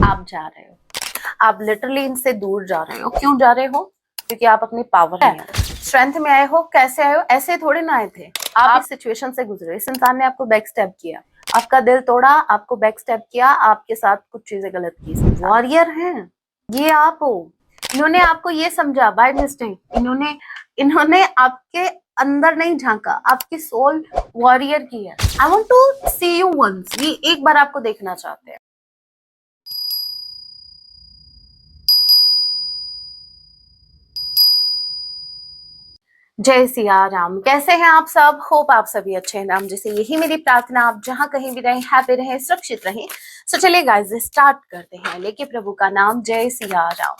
आप जा रहे हो, आप लिटरली इनसे दूर जा रहे हो। क्यों जा रहे हो? क्योंकि आप अपनी पावर में आए, स्ट्रेंथ में आए हो। कैसे आए हो? ऐसे थोड़े ना आए थे, आप इस सिचुएशन से गुजरे। इस इंसान ने आपको बैक स्टेप किया, आपका दिल तोड़ा, आपको बैक स्टेप किया, आपके साथ कुछ चीजें गलत की। वॉरियर हैं ये आप हो। इन्होंने आपको ये समझा बाय मिस्टेक, इन्होंने आपके अंदर नहीं झांका, आपकी सोल वॉरियर की है। I want to see you once, ये एक बार आपको देखना चाहते हैं। जय सिया राम। कैसे हैं आप सब? होप आप सभी अच्छे हैं। राम जैसे यही मेरी प्रार्थना, आप जहां कहीं भी रहें, हैप्पी रहें, सुरक्षित रहें। सो चलिए गाइस स्टार्ट करते हैं। लेके प्रभु का नाम, जय सिया राम।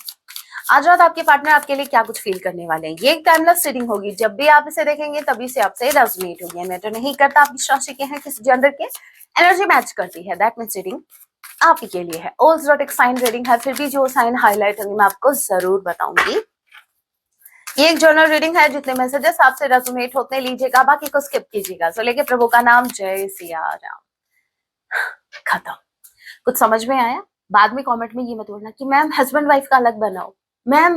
आज रात आपके पार्टनर आपके लिए क्या कुछ फील करने वाले हैं। ये एक टाइमलेस रीडिंग होगी, जब भी आप इसे देखेंगे तभी से आपसे रेजोनेट होगी। मैटर नहीं करता आप किस राशि के हैं, किस जेंडर के, एनर्जी मैच करती है, दैट मींस रीडिंग आप ही के लिए है। ऑल ज़ोडिक साइन रीडिंग है, फिर भी जो साइन हाईलाइट होंगे मैं आपको जरूर बताऊंगी। ये एक जर्नल रीडिंग है, जितने मैसेजेस आपसे रेजोनेट होते लीजिएगा, बाकी को स्किप कीजिएगा। सो लेके प्रभु का नाम, जय सिया राम। खत्म। कुछ समझ में आया? बाद में कमेंट में ये मत बोलना कि मैम हस्बैंड वाइफ का अलग बनाओ। मैम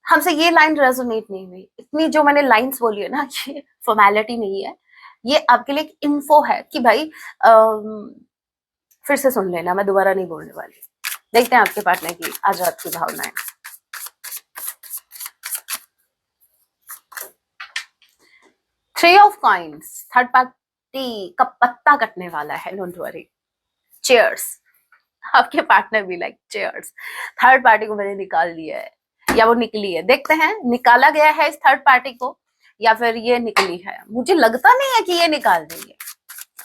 हमसे ये लाइन रेजोनेट नहीं हुई। इतनी जो मैंने लाइंस बोली है ना, ये फॉर्मेलिटी नहीं है, ये आपके लिए एक इन्फो है कि भाई फिर से सुन लेना, मैं दोबारा नहीं बोलने वाली। देखते हैं आपके पार्टनर की आज रात की भावनाएं। Three of coins, third party का पत्ता कटने वाला है, डोंट वरी। चेयर्स, आपके पार्टनर भी लाइक चेयर्स। थर्ड पार्टी को मैंने निकाल दिया है, या वो निकली है। देखते हैं निकाला गया है इस थर्ड पार्टी को, या फिर ये निकली है। मुझे लगता नहीं है कि ये निकाल देंगे।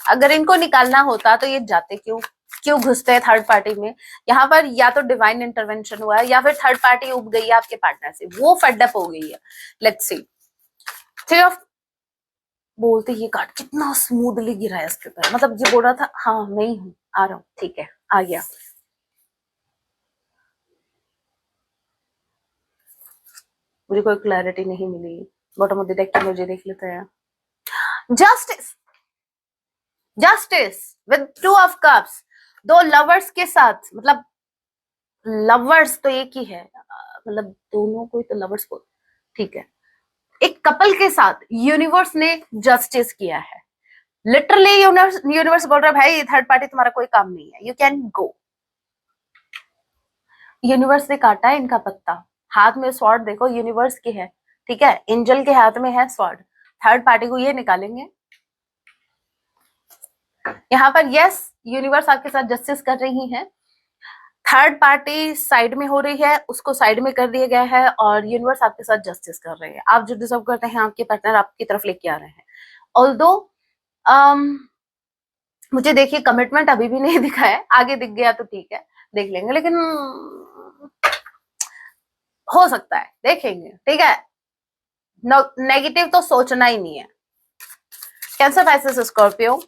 अगर इनको निकालना होता तो ये जाते क्यों घुसते हैं थर्ड पार्टी में। यहाँ पर या तो डिवाइन इंटरवेंशन हुआ है, या फिर थर्ड पार्टी उब गई है आपके पार्टनर से, वो फेडअप हो गई है। Let's see. थ्री ऑफ बोलते ये कार्ड कितना स्मूथली गिरा है इसके ऊपर, मतलब ये बोल रहा था हाँ मैं ही हूँ, आ रहा हूँ, ठीक है आ गया। मुझे कोई क्लैरिटी नहीं मिली, मोटा मोटी देख के मुझे देख लेते हैं। Justice, justice with two of cups, दो लवर्स के साथ, मतलब लवर्स तो एक ही है, मतलब दोनों को तो लवर्स बोल, ठीक है। एक कपल के साथ यूनिवर्स ने जस्टिस किया है। लिटरली यूनिवर्स बोल रहा है भाई थर्ड पार्टी तुम्हारा कोई काम नहीं है, यू कैन गो। यूनिवर्स ने काटा है इनका पत्ता, हाथ में स्वॉर्ड देखो यूनिवर्स की है, ठीक है, एंजल के हाथ में है स्वॉर्ड। थर्ड पार्टी को ये निकालेंगे। यहाँ पर यस यूनिवर्स आपके साथ जस्टिस कर रही है। थर्ड पार्टी साइड में हो रही है, उसको साइड में कर दिया गया है, और यूनिवर्स आपके साथ जस्टिस कर रहे हैं। आप जो डिजर्व करते हैं आपके पार्टनर आपकी तरफ लेके आ रहे हैं। ऑल्दो मुझे देखिए कमिटमेंट अभी भी नहीं दिखा है, आगे दिख गया तो ठीक है देख लेंगे, लेकिन हो सकता है देखेंगे, ठीक है। नेगेटिव तो सोचना ही नहीं है। कैंसर, पाइसेस, स्कॉर्पियो,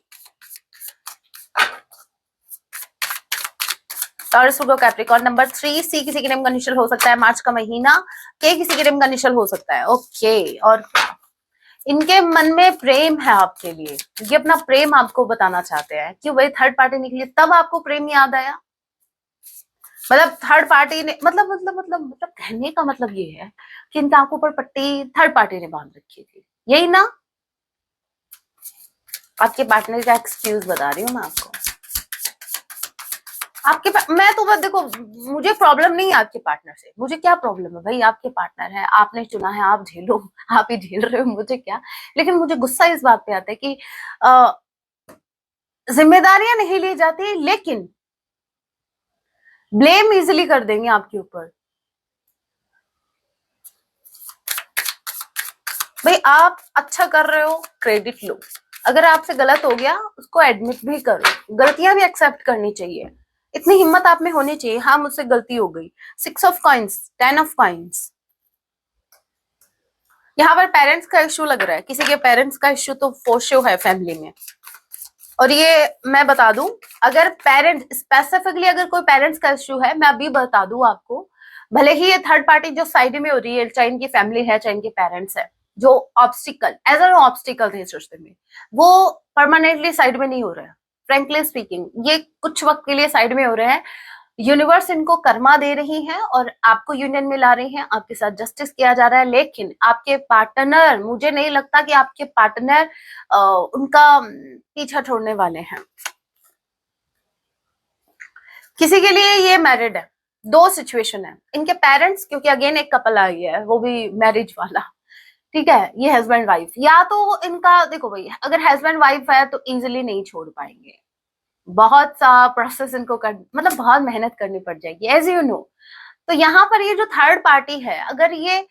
टॉरस, वर्गो, कैप्रिकॉर्न। नंबर 3 सी किसी के नेम का इनिशियल हो सकता है, मार्च का महीना। के किसी के नेम का इनिशियल हो सकता है, ओके। और इनके मन में प्रेम है आपके लिए, ये अपना प्रेम आपको बताना चाहते हैं। क्यों भाई थर्ड पार्टी निकली तब आपको प्रेम याद आया, मतलब थर्ड पार्टी ने मतलब कहने का मतलब ये है कि इनके आंखों पर पट्टी थर्ड पार्टी ने बांध रखी थी, यही ना। आपके पार्टनर का एक्सक्यूज बता रही हूँ मैं आपको। मैं तो बस देखो, मुझे प्रॉब्लम नहीं है आपके पार्टनर से, मुझे क्या प्रॉब्लम है भाई, आपके पार्टनर है, आपने चुना है, आप झेलो, आप ही झेल रहे हो, मुझे क्या। लेकिन मुझे गुस्सा इस बात पे आता है कि जिम्मेदारियां नहीं ली जाती, लेकिन ब्लेम इजिली कर देंगे आपके ऊपर। भाई आप अच्छा कर रहे हो, क्रेडिट लो। अगर आपसे गलत हो गया उसको एडमिट भी करो, गलतियां भी एक्सेप्ट करनी चाहिए, इतनी हिम्मत आप में होनी चाहिए। हाँ मुझसे गलती हो गई। 6 ऑफ कॉइन्स, 10 ऑफ कॉइन्स। यहाँ पर पेरेंट्स का इश्यू लग रहा है, किसी के पेरेंट्स का इश्यू तो फॉर श्योर है फैमिली में। और ये मैं बता दूं, अगर पेरेंट्स स्पेसिफिकली अगर कोई पेरेंट्स का इश्यू है, मैं अभी बता दूं आपको, भले ही ये थर्ड पार्टी जो साइड में हो रही है, चाहे इनकी फैमिली है चाहे इनके पेरेंट्स है, जो ऑब्स्टिकल एज एन ऑब्स्टिकल थे इस रिश्ते में, वो परमानेंटली साइड में नहीं हो रहा है। फ्रेंकली स्पीकिंग ये कुछ वक्त के लिए साइड में हो रहे हैं, यूनिवर्स इनको कर्मा दे रही है और आपको यूनियन में ला रही है, आपके साथ जस्टिस किया जा रहा है। लेकिन आपके पार्टनर, मुझे नहीं लगता कि आपके पार्टनर उनका पीछा छोड़ने वाले हैं। किसी के लिए ये मैरिड है, दो सिचुएशन है। इनके पेरेंट्स, क्योंकि अगेन एक कपल आई है, वो भी मैरिज वाला, ठीक है, ये हस्बैंड वाइफ, या तो इनका देखो भाई, अगर हस्बैंड वाइफ है तो इजिली नहीं छोड़ पाएंगे, बहुत सा प्रोसेस इनको कर, मतलब बहुत मेहनत करनी पड़ जाएगी, एज यू नो। तो यहाँ पर ये जो थर्ड पार्टी है, अगर ये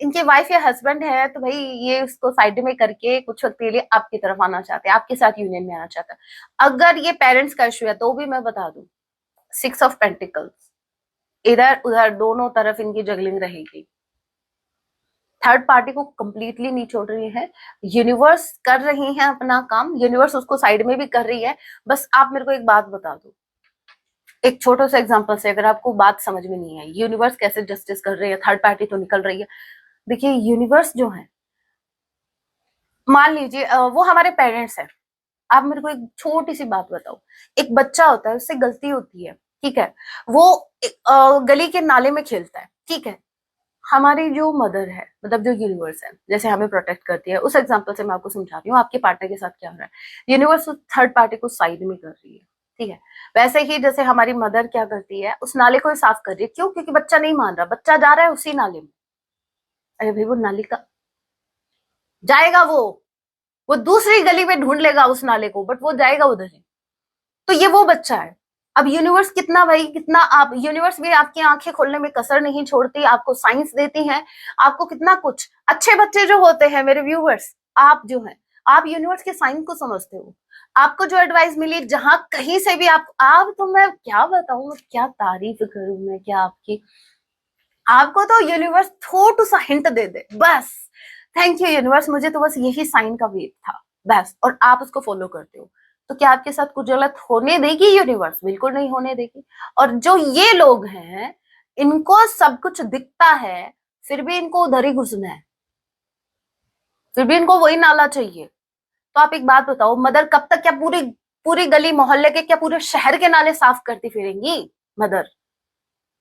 इनके वाइफ या हस्बैंड है, तो भाई ये उसको साइड में करके कुछ वक्त के लिए आपकी तरफ आना चाहते हैं, आपके साथ यूनियन में आना चाहता है। अगर ये पेरेंट्स का इश्यू है तो भी मैं बता दूं, 6 ऑफ पेंटिकल्स, इधर उधर दोनों तरफ इनकी जगलिंग रहेगी। थर्ड पार्टी को कंप्लीटली नहीं छोड़ रही है, यूनिवर्स कर रही है अपना काम, यूनिवर्स उसको साइड में भी कर रही है। बस आप मेरे को एक बात बता दो, एक छोटा सा एग्जांपल से, अगर आपको बात समझ में नहीं आई, यूनिवर्स कैसे जस्टिस कर रही है, थर्ड पार्टी तो निकल रही है। देखिए यूनिवर्स जो है, मान लीजिए वो हमारे पेरेंट्स है। आप मेरे को एक छोटी सी बात बताओ, एक बच्चा होता है, उससे गलती होती है, ठीक है, वो गली के नाले में खेलता है, ठीक है, हमारी जो मदर है, मतलब जो यूनिवर्स है, जैसे हमें प्रोटेक्ट करती है, उस एग्जांपल से मैं आपको समझा रही हूँ आपके पार्टनर के साथ क्या हो रहा है। यूनिवर्स थर्ड पार्टी को साइड में कर रही है, ठीक है। वैसे ही जैसे हमारी मदर क्या करती है, उस नाले को साफ कर रही है, क्यों? क्योंकि बच्चा नहीं मान रहा, बच्चा जा रहा है उसी नाले में। अरे भाई, वो नाले का जाएगा, वो दूसरी गली में ढूंढ लेगा उस नाले को, बट वो जाएगा उधर ही। तो ये वो बच्चा है। अब यूनिवर्स कितना भाई, कितना आप, यूनिवर्स भी आपकी आंखें खोलने में कसर नहीं छोड़ती, आपको साइंस देती है, आपको कितना कुछ। अच्छे बच्चे जो होते हैं मेरे व्यूवर्स, आप जो है, आप यूनिवर्स के साइन को समझते हो। आपको जो एडवाइस मिली जहां कहीं से भी आप तो मैं क्या बताऊं, मैं क्या तारीफ करूं, मैं क्या आपकी, आपको तो यूनिवर्स थोड़ा सा हिंट दे दे बस, थैंक यू यूनिवर्स, मुझे तो बस यही साइन का वेट था बस, और आप उसको फॉलो करते हो। तो क्या आपके साथ कुछ गलत होने देगी यूनिवर्स? बिल्कुल नहीं होने देगी। और जो ये लोग हैं, इनको सब कुछ दिखता है, फिर भी इनको उधर ही घुसना है, फिर भी इनको वही नाला चाहिए। तो आप एक बात बताओ, मदर कब तक, क्या पूरी पूरी गली मोहल्ले के, क्या पूरे शहर के नाले साफ करती फिरेंगी मदर?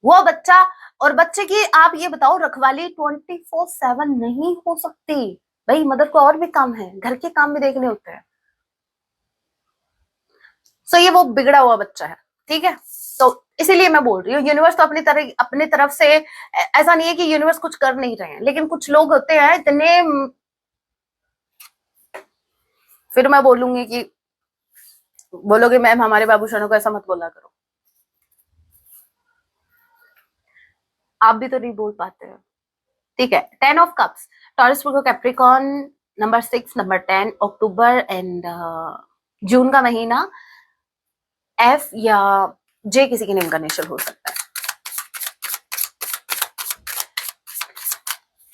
वो बच्चा, और बच्चे की आप ये बताओ, रखवाली 24/7 नहीं हो सकती भाई, मदर को और भी काम है, घर के काम भी देखने होते हैं। सो ये वो बिगड़ा हुआ बच्चा है, ठीक है। तो इसीलिए मैं बोल रही हूँ, यूनिवर्स तो अपनी तरफ से, ऐसा नहीं है कि यूनिवर्स कुछ कर नहीं रहे हैं, लेकिन कुछ लोग होते हैं इतने, फिर मैं बोलूंगी कि बोलोगे मैम हमारे बाबूशानों को ऐसा मत बोला करो, आप भी तो नहीं बोल पाते हैं, ठीक है। 10 of cups, taurus, Capricorn, number 6, number 10, October and June का महीना, एफ या जे किसी के नेम का इनिशियल हो सकता है।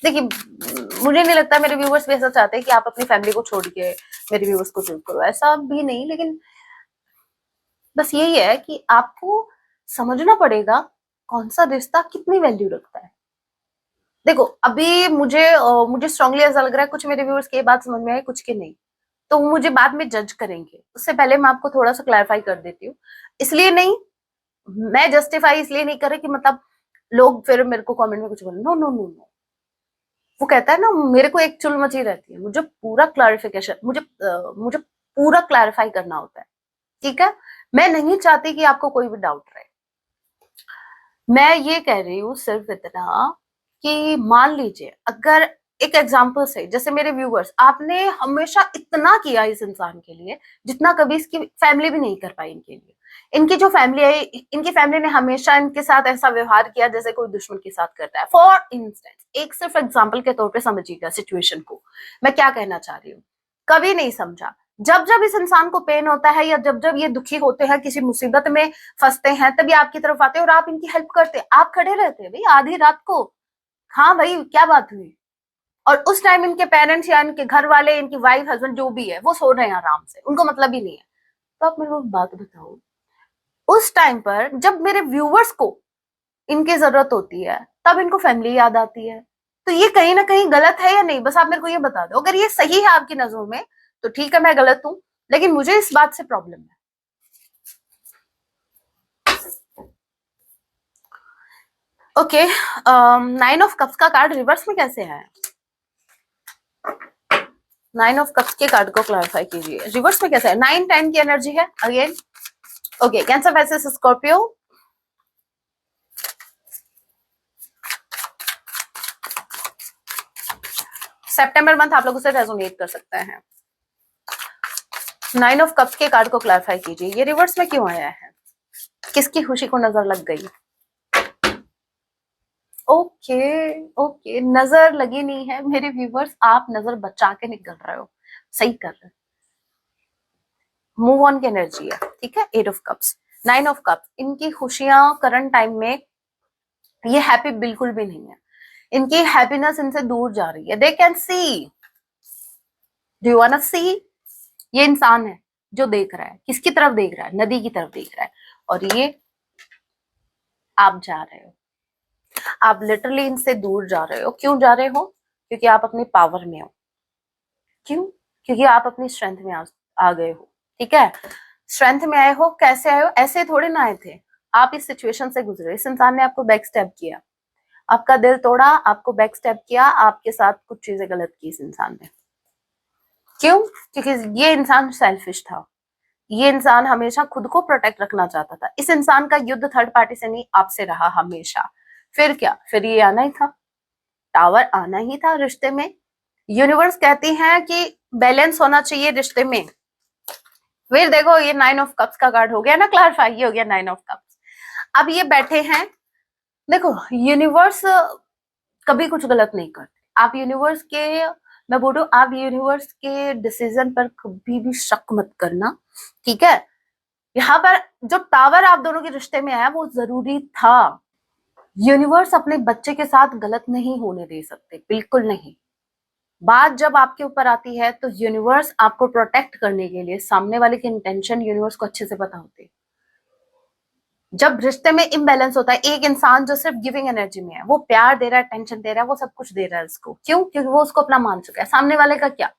देखिए, मुझे नहीं लगता मेरे व्यूवर्स भी ऐसा चाहते हैं कि आप अपनी फैमिली को छोड़ के मेरे व्यूवर्स को चूज करो, ऐसा भी नहीं, लेकिन बस यही है कि आपको समझना पड़ेगा कौन सा रिश्ता कितनी वैल्यू रखता है। देखो अभी मुझे स्ट्रांगली ऐसा लग रहा है, कुछ मेरे व्यूअर्स की ये बात समझ में आए, कुछ के नहीं, तो मुझे बाद में जज करेंगे, उससे पहले मैं आपको थोड़ा सा क्लैरिफाई कर देती हूँ। इसलिए नहीं, मैं जस्टिफाई इसलिए नहीं कर रही कि मतलब लोग फिर मेरे को कमेंट में कुछ बोले, नो नो नो नो। वो कहता है ना, मेरे को एक चुल मची रहती है, मुझे पूरा क्लैरिफिकेशन, मुझे पूरा क्लैरिफाई करना होता है, ठीक है। मैं नहीं चाहती कि आपको कोई भी डाउट रहे। मैं ये कह रही हूँ सिर्फ इतना कि मान लीजिए, अगर एक एग्जांपल से, जैसे मेरे व्यूवर्स, आपने हमेशा इतना किया इस इंसान के लिए जितना कभी इसकी फैमिली भी नहीं कर पाई इनके लिए। इनकी जो फैमिली है, इनकी फैमिली ने हमेशा इनके साथ ऐसा व्यवहार किया जैसे कोई दुश्मन के साथ करता है। फॉर इंस्टेंस, एक सिर्फ एग्जाम्पल के तौर पर समझिएगा सिचुएशन को, मैं क्या कहना चाह रही हूँ। कभी नहीं समझा, जब जब इस इंसान को पेन होता है, या जब जब ये दुखी होते हैं, किसी मुसीबत में फंसते हैं, तभी आपकी तरफ आते हैं और आप इनकी हेल्प करते हैं, आप खड़े रहते हैं भाई आधी रात को, हाँ भाई क्या बात हुई, और उस टाइम इनके पेरेंट्स या इनके घर वाले, इनकी वाइफ हस्बैंड जो भी है, वो सो रहे हैं आराम से, उनको मतलब ही नहीं है। तो आप मेरे को बात बताओ, उस टाइम पर जब मेरे व्यूवर्स को इनकी जरूरत होती है, तब इनको फैमिली याद आती है। तो ये कहीं ना कहीं गलत है या नहीं, बस आप मेरे को ये बता दो। अगर ये सही है आपकी नजरों में तो ठीक है, मैं गलत हूं, लेकिन मुझे इस बात से प्रॉब्लम है। ओके, 9 ऑफ कप्स का कार्ड रिवर्स में कैसे है? 9 ऑफ कप्स के कार्ड को क्लैरिफाई कीजिए, रिवर्स में कैसे है? 9 10 की एनर्जी है again. Okay, cancer versus Scorpio. सितंबर मंथ आप लोगों से रेजोनेट कर सकते हैं। 9 ऑफ कप्स के कार्ड को क्लैरिफाई कीजिए, ये रिवर्स में क्यों आया है? किसकी खुशी को नजर लग गई? ओके ओके, नजर लगी नहीं है मेरे व्यूवर्स, आप नजर बचा के निकल रहे हो, सही कर रहे हो। मूव ऑन की एनर्जी है, ठीक है। 8 ऑफ कप्स, 9 ऑफ कप्स, इनकी खुशियां करंट टाइम में ये हैप्पी बिल्कुल भी नहीं है। इनकी हैप्पीनेस इनसे दूर जा रही है। They can see, do you want to see? ये इंसान है जो देख रहा है, किसकी तरफ देख रहा है? नदी की तरफ देख रहा है। और ये आप जा रहे हो, आप लिटरली इनसे दूर जा रहे हो। क्यों जा रहे हो? क्योंकि आप अपनी पावर में हो। क्यों? क्योंकि आप अपनी स्ट्रेंथ में आ गए हो, ठीक है। स्ट्रेंथ में आए हो, कैसे आए हो? ऐसे थोड़े ना आए थे, आप इस सिचुएशन से गुजरे। इस इंसान ने आपको बैक स्टेप किया, आपका दिल तोड़ा, आपको बैक स्टेप किया, आपके साथ कुछ चीजें गलत की इस इंसान ने। क्यों? क्योंकि ये इंसान सेल्फिश था। ये इंसान हमेशा खुद को प्रोटेक्ट रखना चाहता था। इस इंसान का युद्ध थर्ड पार्टी से नहीं, आपसे रहा हमेशा। फिर क्या? फिर ये आना ही था, टावर आना ही था रिश्ते में। यूनिवर्स कहती है कि बैलेंस होना चाहिए रिश्ते में। फिर देखो, ये 9 ऑफ कप्स का कार्ड हो गया ना क्लैरिफाई, ये हो गया 9 ऑफ कप्स। अब ये बैठे हैं, देखो यूनिवर्स कभी कुछ गलत नहीं करते। आप यूनिवर्स के, मैं बोल रही हूँ, आप यूनिवर्स के डिसीजन पर कभी भी शक मत करना, ठीक है। यहाँ पर जो टावर आप दोनों के रिश्ते में आया वो जरूरी था। यूनिवर्स अपने बच्चे के साथ गलत नहीं होने दे सकते, बिल्कुल नहीं। बात जब आपके ऊपर आती है तो यूनिवर्स आपको प्रोटेक्ट करने के लिए, सामने वाले की इंटेंशन यूनिवर्स को अच्छे से पता होती है। जब रिश्ते में इम्बैलेंस होता है, एक इंसान जो सिर्फ गिविंग एनर्जी में है, वो प्यार दे रहा है, टेंशन दे रहा है, वो सब कुछ दे रहा है उसको, क्यों? क्योंकि वो उसको अपना मान चुका है। सामने वाले का क्या?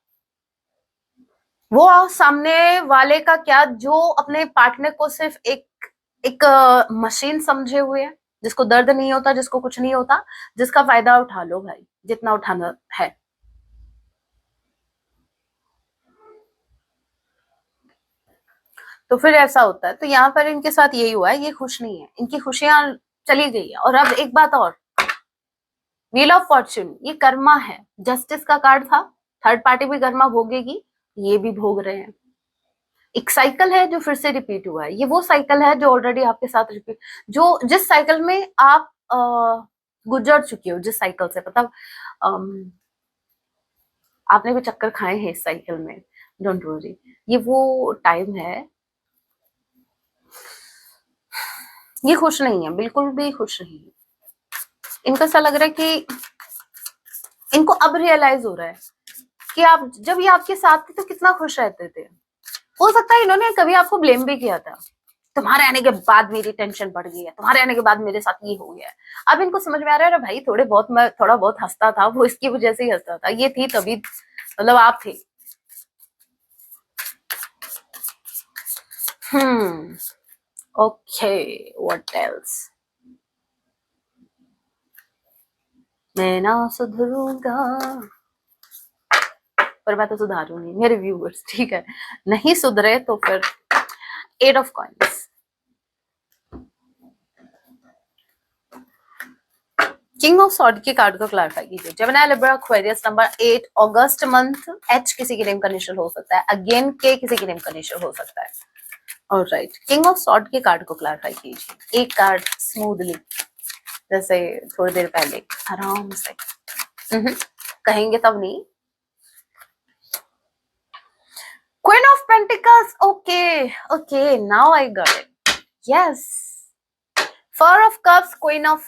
वो सामने वाले का क्या, जो अपने पार्टनर को सिर्फ एक एक मशीन समझे हुए है, जिसको दर्द नहीं होता, जिसको कुछ नहीं होता, जिसका फायदा उठा लो भाई, जितना उठाना है। तो फिर ऐसा होता है। तो यहाँ पर इनके साथ यही हुआ है, ये खुश नहीं है, इनकी खुशियां चली गई है। और अब एक बात और, व्हील ऑफ फॉर्च्यून, ये कर्मा है, जस्टिस का कार्ड था। थर्ड पार्टी भी कर्मा भोगेगी, ये भी भोग रहे हैं। एक साइकिल है जो फिर से रिपीट हुआ है। ये वो साइकिल है जो ऑलरेडी आपके साथ रिपीट, जो जिस साइकिल में आप गुजर चुके हो, जिस साइकिल से, मतलब आपने भी चक्कर खाए हैं इस साइकिल में। डोंट वरी, ये वो टाइम है। ये खुश नहीं है, बिल्कुल भी खुश नहीं है। इनको ऐसा लग रहा है कि इनको अब रियलाइज हो रहा है कि आप जब ये आपके साथ थे तो कितना खुश रहते थे। हो सकता है इन्होंने कभी आपको ब्लेम भी किया था, तुम्हारे आने के बाद मेरी टेंशन बढ़ गई है, तुम्हारे आने के बाद मेरे साथ ये हो गया है। अब इनको समझ में आ रहा है, भाई थोड़े बहुत, मैं थोड़ा बहुत हंसता था, वो इसकी वजह से ही हंसता था, ये थी तभी, मतलब आप थे। Okay, what else? मैं ना सुधरूंगा, पर मैं तो सुधारूंगी मेरे व्यूअर्स, ठीक है। नहीं सुधरे तो फिर 8 of coins, king of sword के कार्ड को क्लैरिफाई कीजिए। जेमिनी, लिब्रा, एक्वेरियस, नंबर 8, अगस्त मंथ। एच किसी के नेम का इनिशियल हो सकता है, अगेन के किसी के नेम का इनिशियल हो सकता है। ऑलराइट, किंग ऑफ सॉर्ड के कार्ड को क्लैरिफाई कीजिए। एक कार्ड स्मूथली, जैसे थोड़ी देर पहले आराम से कहेंगे तब नहीं। Queen of pentacles, okay okay, now I got it, yes. Four of cups, queen of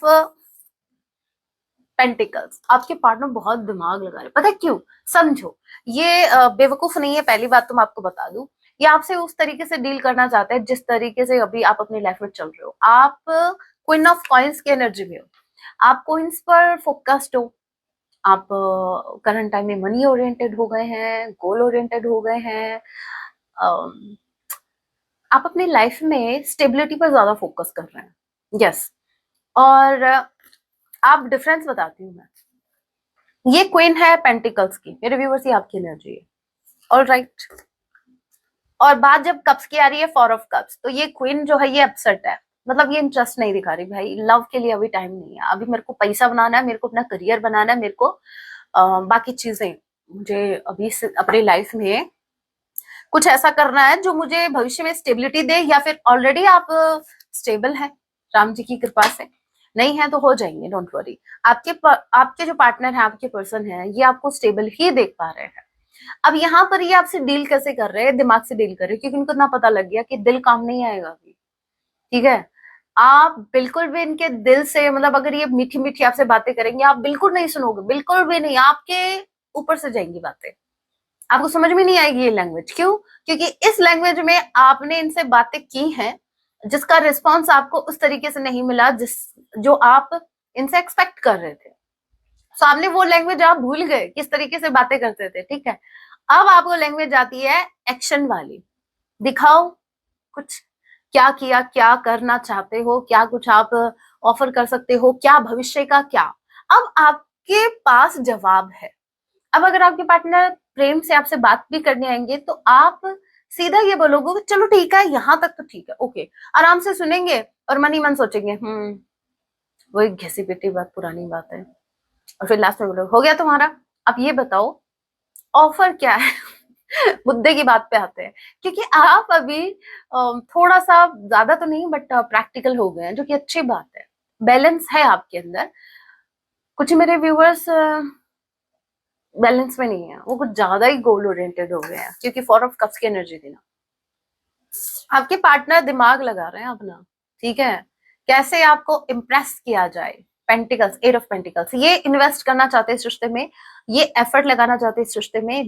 pentacles, आपके पार्टनर बहुत दिमाग लगा रहे, पता है क्यों? समझो, ये बेवकूफ नहीं है, पहली बात तो मैं आपको बता दूं। ये आपसे उस तरीके से डील करना चाहते हैं जिस तरीके से अभी आप अपनी लाइफ में चल रहे हो। आप क्वीन ऑफ कॉइंस की एनर्जी में हो, आप कॉइंस पर फोकस्ड हो, आप करंट टाइम में मनी ओरिएंटेड हो गए हैं, गोल ओरिएंटेड हो गए हैं। आप अपनी लाइफ में स्टेबिलिटी पर ज्यादा फोकस कर रहे हैं, यस। और आप डिफरेंस बताती हूँ मैं। ये क्वीन है पेंटिकल्स की, मेरे व्यूवर्स, ये आपकी एनर्जी है, ऑल राइट। और बात जब कप्स की आ रही है, 4 ऑफ कप्स, तो ये क्वीन जो है ये अपसेट है, मतलब ये इंटरेस्ट नहीं दिखा रही भाई, लव के लिए अभी टाइम नहीं है, अभी मेरे को पैसा बनाना है, मेरे को अपना करियर बनाना है, मेरे को बाकी चीजें, मुझे अभी अपनी लाइफ में कुछ ऐसा करना है जो मुझे भविष्य में स्टेबिलिटी दे, या फिर ऑलरेडी आप स्टेबल हैं राम जी की कृपा से, नहीं है तो हो जाएंगे, डोंट वरी। आपके जो पार्टनर है, आपके पर्सन है, ये आपको स्टेबल ही देख पा रहे हैं। अब यहाँ पर ये आपसे डील कैसे कर रहे हैं, दिमाग से डील कर रहे हैं, क्योंकि उनको इतना पता लग गया कि दिल काम नहीं आएगा अभी, ठीक है। आप बिल्कुल भी इनके दिल से, मतलब अगर ये मीठी मीठी आपसे बातें करेंगे, आप बिल्कुल नहीं सुनोगे, बिल्कुल भी नहीं, आपके ऊपर से जाएंगी बातें, आपको समझ में नहीं आएगी ये लैंग्वेज। क्यों? क्योंकि इस लैंग्वेज में आपने इनसे बातें की हैं, जिसका रिस्पॉन्स आपको उस तरीके से नहीं मिला जो आप इनसे एक्सपेक्ट कर रहे थे। सामने वो लैंग्वेज आप भूल गए किस तरीके से बातें करते थे, ठीक है। अब आपको लैंग्वेज आती है एक्शन वाली, दिखाओ कुछ, क्या किया, क्या करना चाहते हो, क्या कुछ आप ऑफर कर सकते हो, क्या भविष्य का क्या। अब आपके पास जवाब है। अब अगर आपके पार्टनर प्रेम से आपसे बात भी करने आएंगे, तो आप सीधा ये बोलोगे चलो ठीक है, यहाँ तक तो ठीक है, ओके, आराम से सुनेंगे, और मन ही मन सोचेंगे वो एक घिसी पिटी बात, पुरानी बात है, और फिर लास्ट में बोलोगे हो गया तुम्हारा, अब ये बताओ ऑफर क्या है। मुद्दे की बात पे आते हैं, क्योंकि आप अभी थोड़ा सा ज्यादा तो नहीं बट प्रैक्टिकल हो गए हैं, जो कि अच्छी बात है, बैलेंस है आपके अंदर। कुछ मेरे व्यूअर्स बैलेंस में नहीं है, वो कुछ ज्यादा ही गोल ओरिएंटेड हो गए हैं, क्योंकि 4 ऑफ कप्स की एनर्जी थी ना। आपके पार्टनर दिमाग लगा रहे हैं अपना, ठीक है, कैसे आपको इम्प्रेस किया जाए। पेंटिकल्स, 8 ऑफ पेंटिकल्स, ये इन्वेस्ट करना चाहते हैं इस रिश्ते में, ये एफर्ट लगाना चाहते हैं इस रिश्ते में,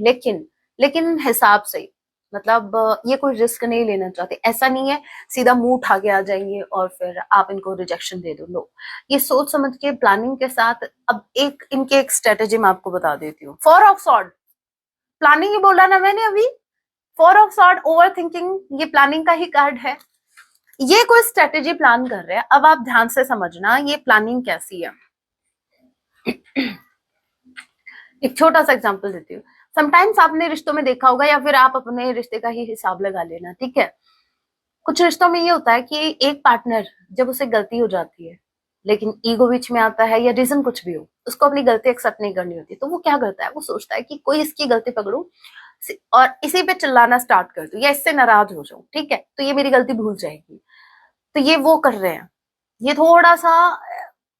लेकिन हिसाब से, मतलब ये कोई रिस्क नहीं लेना चाहते। ऐसा नहीं है सीधा मुंह उठा के आ जाएंगे और फिर आप इनको रिजेक्शन दे दो, लो, ये सोच समझ के प्लानिंग के साथ। अब एक स्ट्रेटेजी मैं आपको बता देती हूँ। 4 ऑफ सॉर्ड, प्लानिंग ही बोला ना मैंने अभी, 4 ऑफ सॉर्ड, ओवर थिंकिंग, ये प्लानिंग का ही कार्ड है। ये कोई स्ट्रेटेजी प्लान कर रहे हैं, अब आप ध्यान से समझना ये प्लानिंग कैसी है। एक छोटा सा एग्जांपल देती हूँ। समटाइम्स आपने रिश्तों में देखा होगा, या फिर आप अपने रिश्ते का ही हिसाब लगा लेना, ठीक है। कुछ रिश्तों में ये होता है कि एक पार्टनर, जब उसे गलती हो जाती है, लेकिन ईगो बीच में आता है, या रीजन कुछ भी हो, उसको अपनी गलती एक्सेप्ट नहीं करनी होती, तो वो क्या करता है, वो सोचता है कि कोई इसकी गलती पकड़ू और इसी पे चिल्लाना स्टार्ट कर दूं, या इससे नाराज हो जाऊं, ठीक है, तो ये मेरी गलती भूल जाएगी। तो ये वो कर रहे हैं, ये थोड़ा सा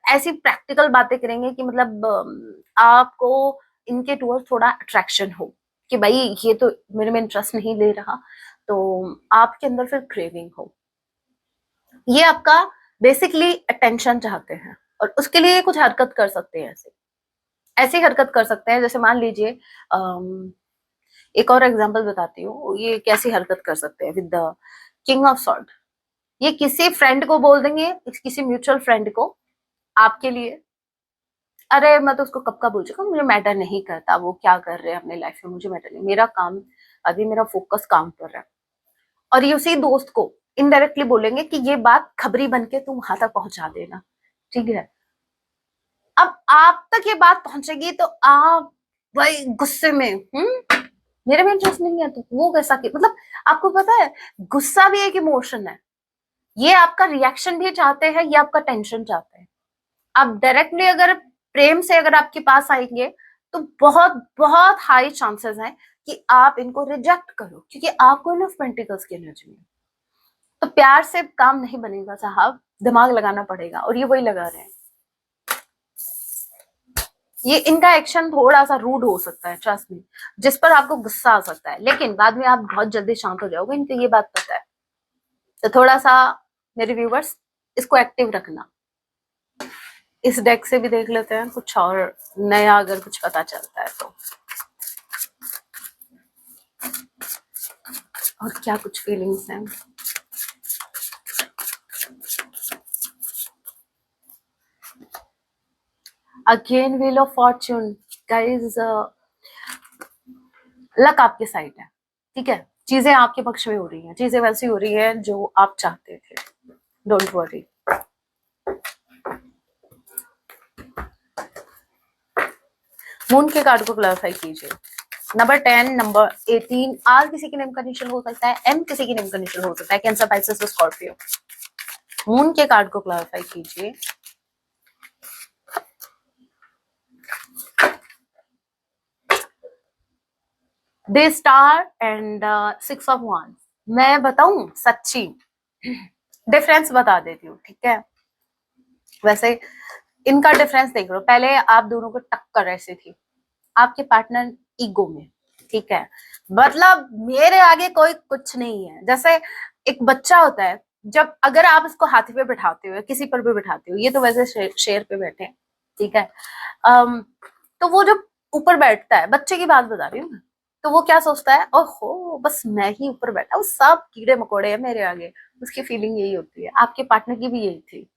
ऐसी प्रैक्टिकल बातें करेंगे कि मतलब आपको इनके टूवर्ड थोड़ा अट्रैक्शन हो, कि भाई ये तो मेरे में इंटरेस्ट नहीं ले रहा, तो आपके अंदर फिर क्रेविंग हो। ये आपका बेसिकली अटेंशन चाहते हैं, और उसके लिए कुछ हरकत कर सकते हैं, ऐसी हरकत कर सकते हैं, जैसे मान लीजिए एक और एग्जांपल बताती हूँ, ये कैसी हरकत कर सकते हैं with the king of sword. ये किसी फ्रेंड को बोल देंगे, किसी म्यूचुअल फ्रेंड को, आपके लिए, अरे मैं तो उसको कब का बोल चुका हूँ, मुझे मैटर नहीं करता वो क्या कर रहे हैं अपने लाइफ में, मुझे मैटर नहीं, मेरा काम अभी, मेरा फोकस काम पर है। और ये उसी दोस्त को इनडायरेक्टली बोलेंगे कि ये बात खबरी बन के तुम वहां तक पहुंचा देना, ठीक है। अब आप तक ये बात पहुंचेगी तो आप भाई गुस्से में, मेरे में इंटरेस्ट नहीं है, तो वो कैसा कि, मतलब आपको पता है गुस्सा भी एक इमोशन है, ये आपका रिएक्शन भी चाहते हैं, ये आपका टेंशन चाहते हैं। आप डायरेक्टली अगर प्रेम से अगर आपके पास आएंगे, तो बहुत बहुत हाई चांसेस हैं कि आप इनको रिजेक्ट करो, क्योंकि आपको इनफ पेंटिकल्स की एनर्जी में। तो प्यार से काम नहीं बनेगा साहब, दिमाग लगाना पड़ेगा, और ये वही लगा रहे हैं। ये इनका एक्शन थोड़ा सा रूड हो सकता है, ट्रस्ट मी, जिस पर आपको गुस्सा आ सकता है, लेकिन बाद में आप बहुत जल्दी शांत हो जाओगे, इनको ये बात पता है। तो थोड़ा सा मेरे व्यूवर्स इसको एक्टिव रखना। इस डेक से भी देख लेते हैं कुछ और नया, अगर कुछ पता चलता है तो, और क्या कुछ फीलिंग्स हैं। Again wheel of Fortune, guys luck आपके साइड है, ठीक है, चीजें आपके पक्ष में हो रही हैं, चीजें वैसी हो रही हैं जो आप चाहते थे, डोंट वरी। मून के कार्ड को क्लैरिफाई कीजिए। नंबर 10, नंबर 18, आर किसी के नेम का इनिशियल हो सकता है, एम किसी के नेम का इनिशियल हो सकता है, कैंसर, पाइसेस, स्कॉर्पियो। मून के कार्ड को क्लैरिफाई कीजिए। दे स्टार एंड 6 ऑफ wands। मैं बताऊं सच्ची डिफरेंस बता देती हूँ, ठीक है। वैसे इनका डिफरेंस देख लो, पहले आप दोनों को टक्कर ऐसी थी, आपके पार्टनर ईगो में, ठीक है, मतलब मेरे आगे कोई कुछ नहीं है। जैसे एक बच्चा होता है, जब अगर आप इसको हाथी पे बैठाते हो, किसी पर भी बैठाते हो, ये तो वैसे शेर पे बैठे हैं, ठीक है। तो वो जो ऊपर बैठता है, बच्चे की बात बता रही हूँ मैं, तो वो क्या सोचता है, ओहो बस मैं ही ऊपर बैठा, वो सब कीड़े मकोड़े हैं मेरे आगे। उसकी फीलिंग यही होती है, आपके पार्टनर की भी यही थी।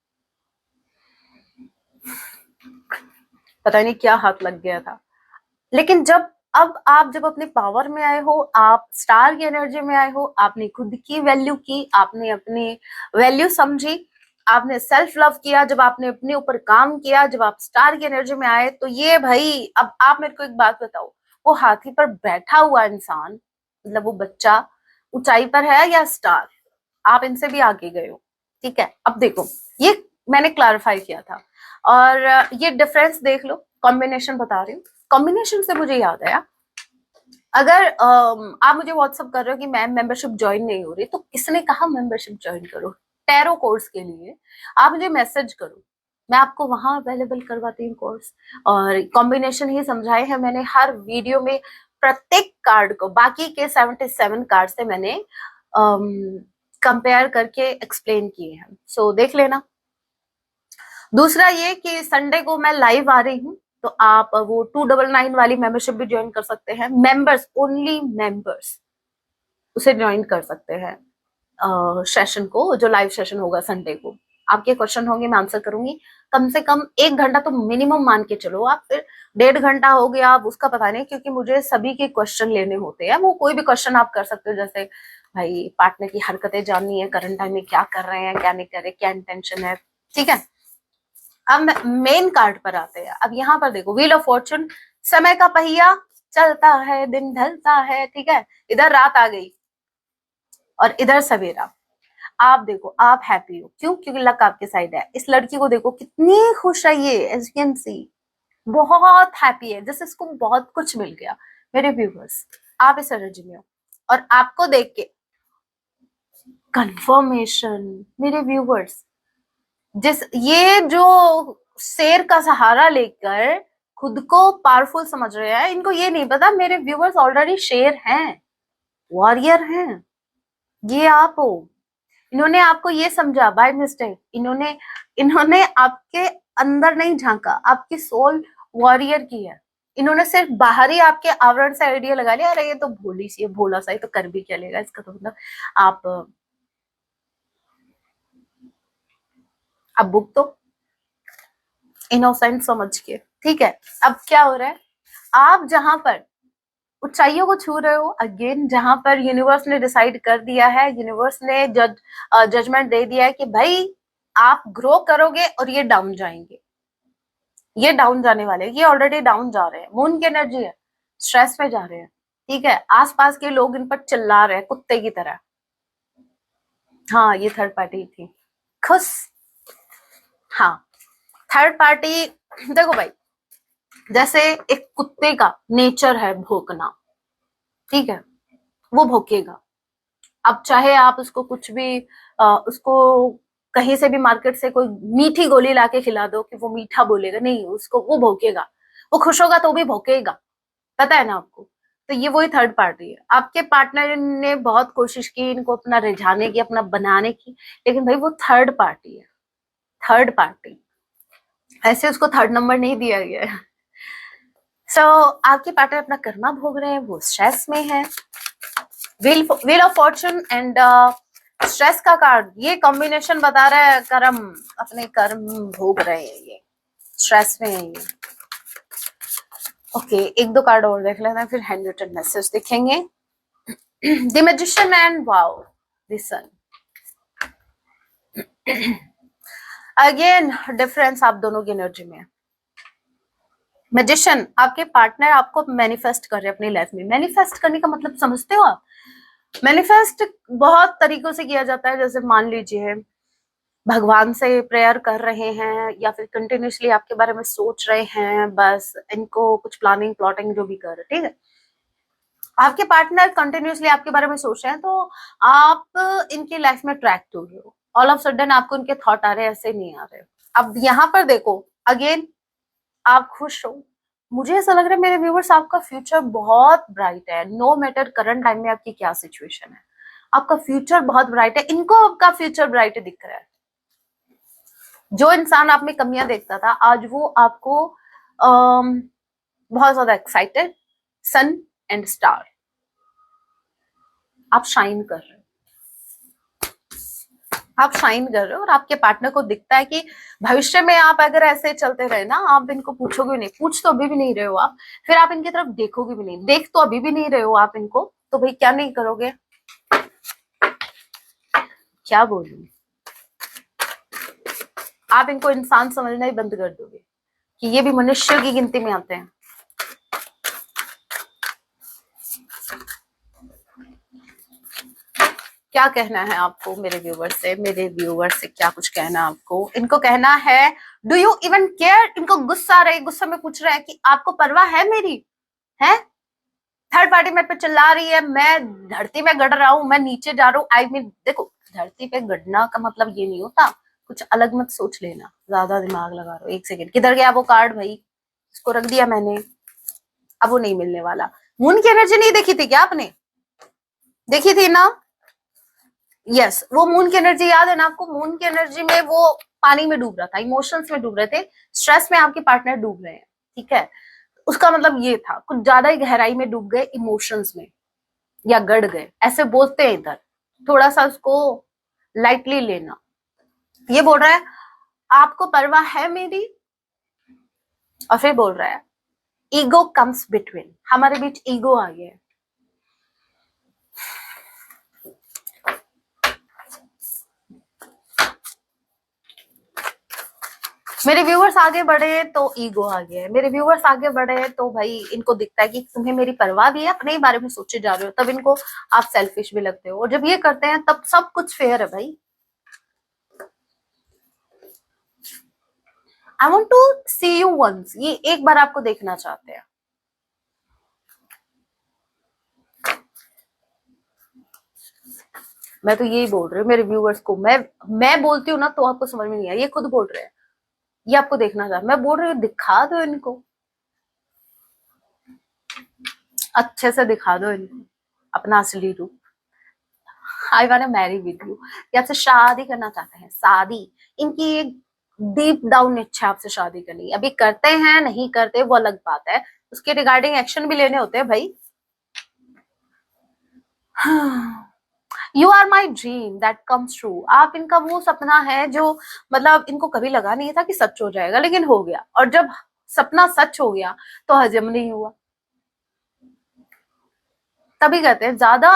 पता नहीं क्या हाथ लग गया था। लेकिन अब आप जब अपने पावर में आए हो, आप स्टार की एनर्जी में आए हो, आपने खुद की वैल्यू की, आपने अपनी वैल्यू समझी, आपने सेल्फ लव किया, जब आपने अपने ऊपर काम किया, जब आप स्टार की एनर्जी में आए, तो ये भाई, अब आप मेरे को एक बात बताओ, वो हाथी पर बैठा हुआ इंसान, मतलब वो बच्चा ऊंचाई पर है या स्टार? आप इनसे भी आगे गए हो, ठीक है। अब देखो, ये मैंने क्लैरिफाई किया था, और ये डिफरेंस देख लो, कॉम्बिनेशन बता रही हूँ। कॉम्बिनेशन से मुझे याद आया, अगर आप मुझे व्हाट्सअप कर रहे हो कि मैम मेंबरशिप ज्वाइन नहीं हो रही, तो किसने कहा मेंबरशिप ज्वाइन करो? टैरो कोर्स के लिए आप मुझे मैसेज करो, मैं आपको वहां अवेलेबल करवाती हूँ कोर्स। और कॉम्बिनेशन ही समझाए हैं मैंने हर वीडियो में, प्रत्येक कार्ड को, बाकी के 77 कार्ड से मैंने कंपेयर करके एक्सप्लेन किए हैं, सो देख लेना। दूसरा ये कि संडे को मैं लाइव आ रही हूँ, तो आप वो 299 वाली मेंबरशिप भी ज्वाइन कर सकते हैं, मेंबर्स, ओनली मेंबर्स उसे ज्वाइन कर सकते हैं सेशन को, जो लाइव सेशन होगा संडे को। आपके क्वेश्चन होंगे, मैं आंसर करूंगी, कम से कम 1 घंटा तो मिनिमम मान के चलो आप, फिर 1.5 घंटा हो गया आप उसका पता नहीं, क्योंकि मुझे सभी के क्वेश्चन लेने होते हैं। वो कोई भी क्वेश्चन आप कर सकते हो, जैसे भाई पार्टनर की हरकतें जाननी है, करंट टाइम में क्या कर रहे हैं, क्या नहीं कर रहे, क्या इंटेंशन है, ठीक है। अब मेन कार्ड पर आते हैं। अब यहाँ पर देखो, व्हील ऑफ फॉर्चून, समय का पहिया चलता है, दिन ढलता है, ठीक है। इधर रात आ गई और इधर सवेरा। आप देखो, आप हैप्पी हो, क्यों? क्योंकि लक आपके साइड है। इस लड़की को देखो कितनी खुश है ये, एज यू कैन सी, बहुत हैप्पी है, जैसे इसको बहुत कुछ मिल गया। मेरे व्यूवर्स, आप इस एनर्जी में हो, और आपको देख के कंफर्मेशन, मेरे व्यूवर्स, जिस ये जो शेर का सहारा लेकर खुद को पावरफुल समझ रहे हैं, इनको ये नहीं पता मेरे व्यूवर्स ऑलरेडी शेर हैं, वॉरियर हैं, ये आप हो। इन्होंने आपको ये समझा बाय मिस्टेक, इन्होंने इन्होंने आपके अंदर नहीं झांका, आपकी सोल वॉरियर की है। इन्होंने सिर्फ बाहरी आपके आवरण से आइडिया लगा लिया, अरे ये तो भोली सी है, भोला सा ही तो कर भी क्या लेगा, इसका तो मतलब आप बुक तो इनोसेंट समझ के, ठीक है। अब क्या हो रहा है, आप जहां पर ऊंचाइयों को छू रहे हो, अगेन जहां पर यूनिवर्स ने डिसाइड कर दिया है, यूनिवर्स ने जजमेंट दे दिया है कि भाई आप ग्रो करोगे और ये डाउन जाएंगे, ये डाउन जाने वाले, ये ऑलरेडी डाउन जा रहे हैं, मून की एनर्जी है, स्ट्रेस में जा रहे हैं, ठीक है। आसपास के लोग इन पर चिल्ला रहे हैं कुत्ते की तरह। हाँ, ये थर्ड पार्टी थी, खुश। हाँ, थर्ड पार्टी, देखो भाई, जैसे एक कुत्ते का नेचर है भौंकना, ठीक है, वो भौंकेगा। अब चाहे आप उसको कुछ भी उसको कहीं से भी मार्केट से कोई मीठी गोली लाके खिला दो कि वो मीठा बोलेगा नहीं, उसको वो भौंकेगा। वो खुश होगा तो भी भौंकेगा, पता है ना आपको। तो ये वही थर्ड पार्टी है। आपके पार्टनर ने बहुत कोशिश की इनको अपना रिझाने की, अपना बनाने की, लेकिन भाई वो थर्ड पार्टी है, थर्ड पार्टी, ऐसे उसको थर्ड नंबर नहीं दिया गया है। सो आपके पार्टनर अपना कर्मा भोग रहे हैं, वो स्ट्रेस में है। Wheel of Fortune and stress का कार्ड, ये कॉम्बिनेशन बता रहा है कर्म, अपने कर्म भोग रहे हैं, ये स्ट्रेस में है ये। ओके, एक दो कार्ड और देख लेना, फिर हैंड रिटन मैसेज देखेंगे। The magician and wow the sun. Again difference आप दोनों की एनर्जी में है। मैजिशियन, आपके पार्टनर आपको मैनिफेस्ट कर रहे हैं अपनी लाइफ में। मैनिफेस्ट करने का मतलब समझते हो आप? मैनिफेस्ट बहुत तरीकों से किया जाता है। जैसे मान लीजिए भगवान से प्रेयर कर रहे हैं, या फिर कंटिन्यूअसली आपके बारे में सोच रहे हैं, बस इनको कुछ प्लानिंग प्लॉटिंग जो भी कर रहे, ठीक है, आपके पार्टनर कंटिन्यूअसली आपके बारे में सोच रहे हैं, तो आप इनकी लाइफ में अट्रैक्ट हो रहे हो। ऑल ऑफ सडन आपको इनके थॉट आ रहे हैं, ऐसे नहीं आ रहे। अब यहाँ पर देखो अगेन, आप खुश हो। मुझे ऐसा लग रहा है मेरे व्यूवर्स, आपका फ्यूचर बहुत ब्राइट है। नो मैटर करंट टाइम में आपकी क्या सिचुएशन है, आपका फ्यूचर बहुत ब्राइट है। इनको आपका फ्यूचर ब्राइट दिख रहा है। जो इंसान आप में कमियां देखता था, आज वो आपको बहुत ज्यादा एक्साइटेड, सन एंड स्टार, आप शाइन कर रहे हो। आप शाइन कर रहे हो और आपके पार्टनर को दिखता है कि भविष्य में आप अगर ऐसे चलते रहे ना, आप इनको पूछोगे नहीं, पूछ तो अभी भी नहीं रहे हो आप, फिर आप इनकी तरफ देखोगे भी नहीं, देख तो अभी भी नहीं रहे हो आप इनको, तो भाई क्या नहीं करोगे? क्या बोलूं, आप इनको इंसान समझना ही बंद कर दोगे कि ये भी मनुष्य की गिनती में आते हैं। क्या कहना है आपको मेरे व्यूवर्स से? मेरे व्यूवर्स से क्या कुछ कहना है आपको? इनको कहना है डू यू इवन केयर। इनको गुस्सा आ रहा है, गुस्सा में पूछ रहा है कि आपको परवाह है मेरी? है थर्ड पार्टी मेरे पे चिल्ला रही है, मैं धरती में गड़ रहा हूँ, मैं नीचे जा रहा हूँ। आई मीन देखो, धरती पे गड़ना का मतलब ये नहीं होता, कुछ अलग मत सोच लेना, ज्यादा दिमाग लगा रहे हो। एक सेकेंड, किधर गया वो कार्ड भाई? इसको रख दिया मैंने, अब वो नहीं मिलने वाला। मून की एनर्जी नहीं देखी थी क्या आपने? देखी थी ना? यस, वो मून की एनर्जी याद है ना आपको? मून की एनर्जी में वो पानी में डूब रहा था, इमोशंस में डूब रहे थे, स्ट्रेस में आपके पार्टनर डूब रहे हैं, ठीक है। उसका मतलब ये था, कुछ ज्यादा ही गहराई में डूब गए, इमोशंस में, या गड़ गए, ऐसे बोलते हैं इधर। थोड़ा सा उसको लाइटली लेना। ये बोल रहा है आपको परवाह है मेरी, और फिर बोल रहा है ईगो कम्स बिटवीन, हमारे बीच ईगो आ गया है। मेरे व्यूअर्स आगे बढ़े तो ईगो आ गया है, मेरे व्यूअर्स आगे बढ़े तो भाई इनको दिखता है कि तुम्हें मेरी परवाह भी है, अपने ही बारे में सोचे जा रहे हो, तब इनको आप सेल्फिश भी लगते हो। और जब ये करते हैं तब सब कुछ फेयर है भाई। I want to see you once, ये एक बार आपको देखना चाहते हैं। मैं तो यही बोल रही हूँ मेरे व्यूअर्स को, मैं बोलती हूँ ना तो आपको समझ में नहीं आया, ये खुद बोल रहे हैं ये आपको देखना चाहते। मैं बोल रही हूँ दिखा दो इनको, अच्छे से दिखा दो इनको अपना असली रूप। I want marry with you, ये आपसे शादी करना चाहते हैं, शादी। इनकी एक डीप डाउन इच्छा आपसे शादी करनी। अभी करते हैं नहीं करते वो अलग बात है, उसके रिगार्डिंग एक्शन भी लेने होते हैं भाई। You are my dream that comes true, आप इनका वो सपना है जो मतलब इनको कभी लगा नहीं था कि सच हो जाएगा, लेकिन हो गया। और जब सपना सच हो गया तो हजम नहीं हुआ। तभी कहते हैं ज्यादा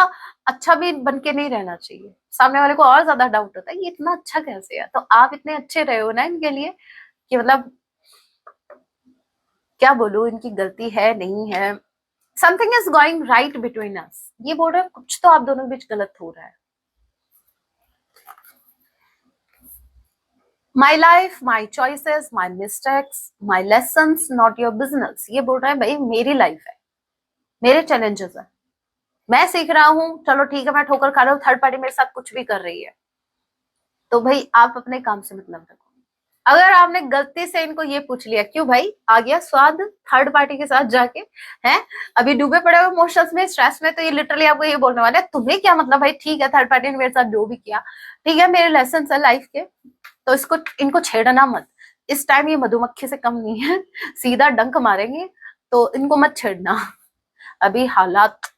अच्छा भी बन के नहीं रहना चाहिए, सामने वाले को और ज्यादा डाउट होता है ये इतना अच्छा कैसे है। तो आप इतने अच्छे रहे हो ना इनके लिए कि मतलब क्या बोलूं, इनकी गलती है नहीं है। Something is going right between us, ये बोल रहे हैं कुछ तो आप दोनों के बीच गलत हो रहा है। My life, my choices, my mistakes, my lesson, not your business. ये बोल रहे हैं भाई मेरी लाइफ है, मेरे चैलेंजेस है, मैं सीख रहा हूँ, चलो ठीक है, मैं ठोकर खा रहा हूँ, थर्ड पार्टी मेरे साथ कुछ भी कर रही है, तो भाई आप अपने काम से मतलब रखो। अगर आपने गलती से इनको ये पूछ लिया क्यों भाई आ गया स्वाद थर्ड पार्टी के साथ जाके, हैं अभी डूबे पड़े हुए इमोशंस में, स्ट्रेस में, तो ये लिटरली आपको ये बोलने वाले हैं तुम्हें क्या मतलब भाई, ठीक है थर्ड पार्टी ने मेरे साथ जो भी किया, ठीक है मेरे लेसन है लाइफ के, तो इसको इनको छेड़ना मत। इस टाइम ये मधुमक्खी से कम नहीं है, सीधा डंक मारेंगे, तो इनको मत छेड़ना, अभी हालात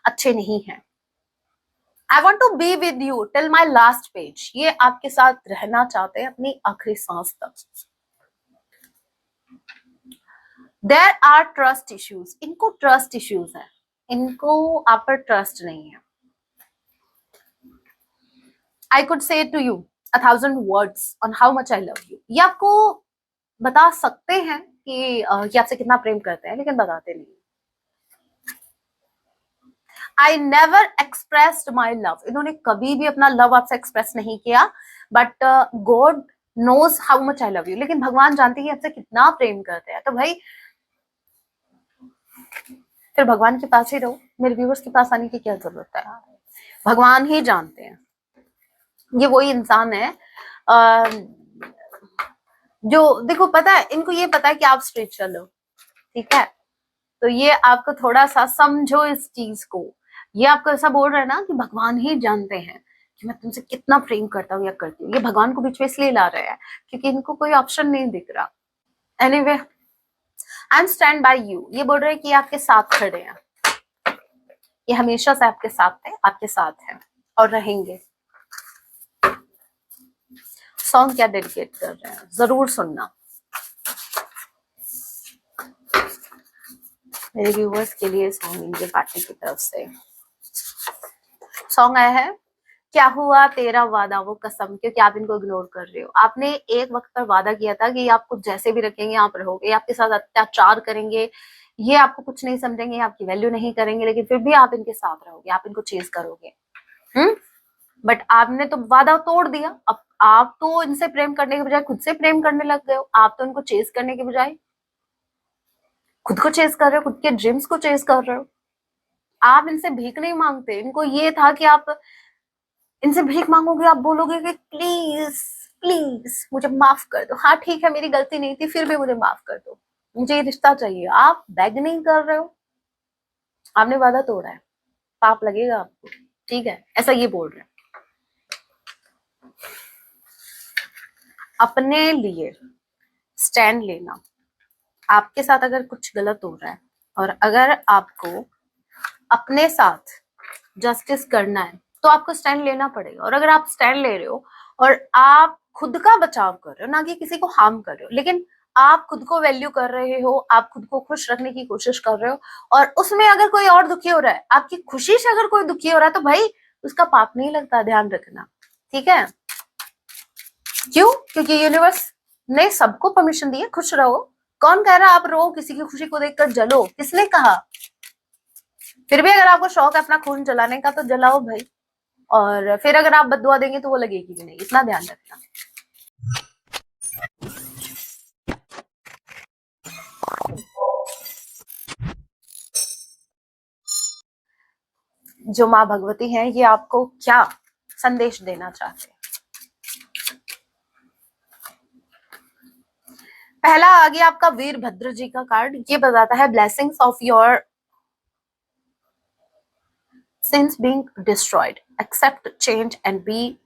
अच्छे नहीं है। I want to be with you till my last page, ये आपके साथ रहना चाहते हैं अपनी आखिरी सांस तक। देयर आर ट्रस्ट इश्यूज, इनको ट्रस्ट इश्यूज है, इनको आप पर ट्रस्ट नहीं है। I could say to you 1000 words on how much I love you, ये आपको बता सकते हैं कि आपसे कितना प्रेम करते हैं, लेकिन बताते नहीं। I never expressed my love, इन्होंने कभी भी अपना लव आपसे एक्सप्रेस नहीं किया, but God knows how much I love you, लेकिन भगवान जानते हैं आपसे कितना प्रेम करते हैं। तो भाई फिर भगवान के पास ही रहो, मेरे व्यूवर्स के पास आने की क्या जरूरत है, भगवान ही जानते हैं। ये वही इंसान है जो, देखो पता है इनको, ये पता है कि आप स्पिरिचुअल हो, ठीक है, तो ये आपको थोड़ा सा समझो इस चीज को। ये आपको ऐसा बोल रहा है ना कि भगवान ही जानते हैं कि मैं तुमसे कितना प्रेम करता हूँ या करती हूँ। ये भगवान को बीच में इसलिए ला रहे हैं क्योंकि इनको कोई ऑप्शन नहीं दिख रहा। Anyway, I am stand by you, ये बोल रहे हैं कि आपके साथ खड़े हैं, ये हमेशा से आपके साथ थे, आपके साथ हैं और रहेंगे। सॉन्ग क्या डेडिकेट कर रहे हैं जरूर सुनना, मेरे व्यूवर्स के लिए सॉन्ग इनके पार्टी की तरफ से सॉन्ग आया है। क्या हुआ तेरा वादा वो कसम, क्योंकि आप इनको इग्नोर कर रहे हो। आपने एक वक्त पर वादा किया था कि आपको जैसे भी रखेंगे आप रहोगे, आपके साथ अत्याचार करेंगे, ये आपको कुछ नहीं समझेंगे, आपकी वैल्यू नहीं करेंगे, लेकिन फिर भी आप इनके साथ रहोगे, आप इनको चेज करोगे। बट आपने तो वादा तोड़ दिया। अब आप तो इनसे प्रेम करने के बजाय खुद से प्रेम करने लग गए हो। आप तो इनको चेज करने के बजाय खुद को चेज कर रहे हो, खुद के ड्रीम्स को चेज कर रहे हो। आप इनसे भीख नहीं मांगते, इनको ये था कि आप इनसे भीख मांगोगे, आप बोलोगे कि प्लीज प्लीज मुझे माफ कर दो, हाँ ठीक है मेरी गलती नहीं थी फिर भी मुझे माफ कर दो, मुझे ये रिश्ता चाहिए। आप बेग नहीं कर रहे हो, आपने वादा तोड़ा है, पाप लगेगा आपको, ठीक है, ऐसा ये बोल रहे हैं। अपने लिए स्टैंड लेना, आपके साथ अगर कुछ गलत हो रहा है और अगर आपको अपने साथ जस्टिस करना है तो आपको स्टैंड लेना पड़ेगा। और अगर आप स्टैंड ले रहे हो और आप खुद का बचाव कर रहे हो, ना कि किसी को हार्म कर रहे हो, लेकिन आप खुद को वैल्यू कर रहे हो, आप खुद को खुश रखने की कोशिश कर रहे हो, और उसमें अगर कोई और दुखी हो रहा है, आपकी खुशी से अगर कोई दुखी हो रहा है, तो भाई उसका पाप नहीं लगता, ध्यान रखना, ठीक है। क्यों? क्योंकि यूनिवर्स ने सबको परमिशन दी है खुश रहो। कौन कह रहा है आप रो, किसी की खुशी को देखकर जलो, किसने कहा? फिर भी अगर आपको शौक है अपना खून जलाने का तो जलाओ भाई, और फिर अगर आप बददुआ देंगे तो वो लगेगी भी नहीं, इतना ध्यान रखना। जो माँ भगवती है ये आपको क्या संदेश देना चाहते हैं? पहला आ गया आपका वीरभद्र जी का कार्ड, ये बताता है blessings of your sins being destroyed, accept change and be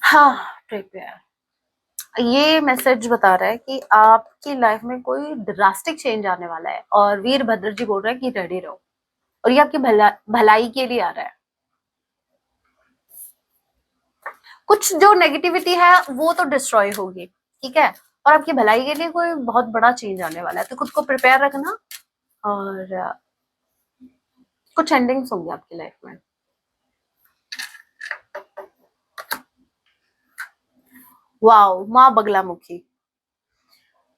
prepare. ये मैसेज बता रहा है कि आपकी लाइफ में कोई ड्रास्टिक चेंज आने वाला है, और वीरभद्र जी बोल रहे हैं कि रेडी रहो, और ये आपकी भलाई के लिए आ रहा है। कुछ जो नेगेटिविटी है वो तो डिस्ट्रॉय होगी, ठीक है, और आपकी भलाई के लिए कोई बहुत बड़ा चेंज आने वाला है, तो खुद को प्रिपेयर रखना। और कुछ एंडिंग्स होंगे आपकी लाइफ में। वाओ, माँ Baglamukhi,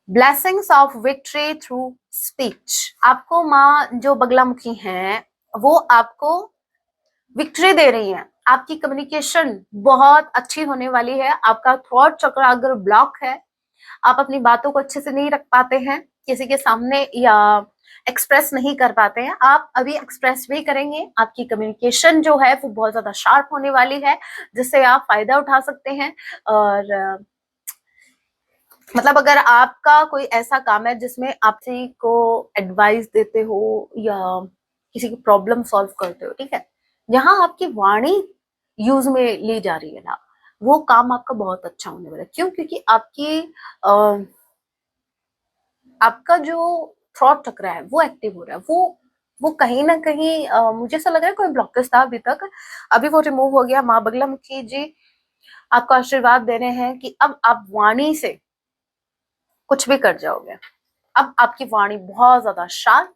blessings of victory through speech. आपको माँ जो बगलामुखी हैं वो आपको विक्ट्री दे रही हैं, आपकी कम्युनिकेशन बहुत अच्छी होने वाली है। आपका थॉट चक्र अगर ब्लॉक है, आप अपनी बातों को अच्छे से नहीं रख पाते हैं किसी के सामने या एक्सप्रेस नहीं कर पाते हैं, आप अभी एक्सप्रेस भी करेंगे। आपकी कम्युनिकेशन जो है वो बहुत ज्यादा शार्प होने वाली है, जिससे आप फायदा उठा सकते हैं। और मतलब अगर आपका कोई ऐसा काम है जिसमें आप किसी को एडवाइस देते हो या किसी की प्रॉब्लम सॉल्व करते हो, ठीक है, जहां आपकी वाणी यूज में ली जा रही है ना, वो काम आपका बहुत अच्छा होने वाला है। क्यों? क्योंकि आपका जो थॉट चक्र है वो एक्टिव हो रहा है, वो कहीं ना कहीं मुझे ऐसा लग रहा है कोई ब्लॉकेज था अभी तक, अभी वो रिमूव हो गया। माँ बगलामुखी जी आपको आशीर्वाद दे रहे हैं कि अब आप वाणी से कुछ भी कर जाओगे। अब आपकी वाणी बहुत ज्यादा शार्प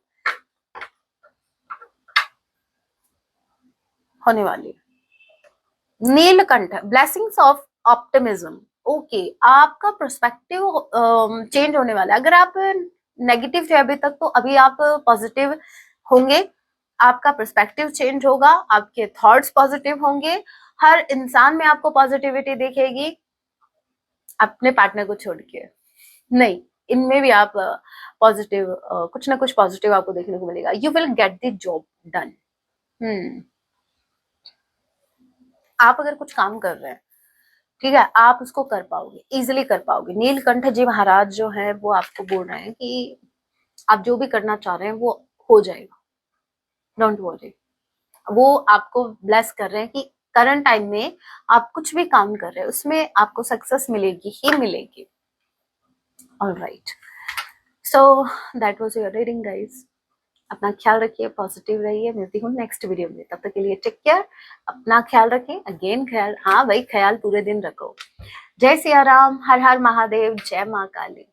होने वाली है। Neelkanth, blessings of optimism, okay, आपका पर्सपेक्टिव चेंज होने वाला है। अगर आप नेगेटिव थे अभी तक, तो अभी आप पॉजिटिव होंगे, आपका पर्सपेक्टिव चेंज होगा, आपके थॉट्स पॉजिटिव होंगे, हर इंसान में आपको पॉजिटिविटी दिखेगी, अपने पार्टनर को छोड़ के नहीं, इनमें भी आप पॉजिटिव, कुछ ना कुछ पॉजिटिव आपको देखने को मिलेगा। You will get the job done. आप अगर कुछ काम कर रहे हैं, ठीक है, आप उसको कर पाओगे, इजिली कर पाओगे। नीलकंठ जी महाराज जो है वो आपको बोल रहे हैं कि आप जो भी करना चाह रहे हैं वो हो जाएगा, डोंट वरी। वो आपको ब्लेस कर रहे हैं कि करंट टाइम में आप कुछ भी काम कर रहे हैं उसमें आपको सक्सेस मिलेगी ही मिलेगी। Alright, so that was your reading guys. अपना ख्याल रखिए, पॉजिटिव रहिए। मिलती हूँ नेक्स्ट वीडियो में, तब तक के लिए टेक केयर, अपना ख्याल रखें। अगेन ख्याल, हाँ भाई ख्याल पूरे दिन रखो। जय सिया राम, हर हर महादेव, जय माँ काली।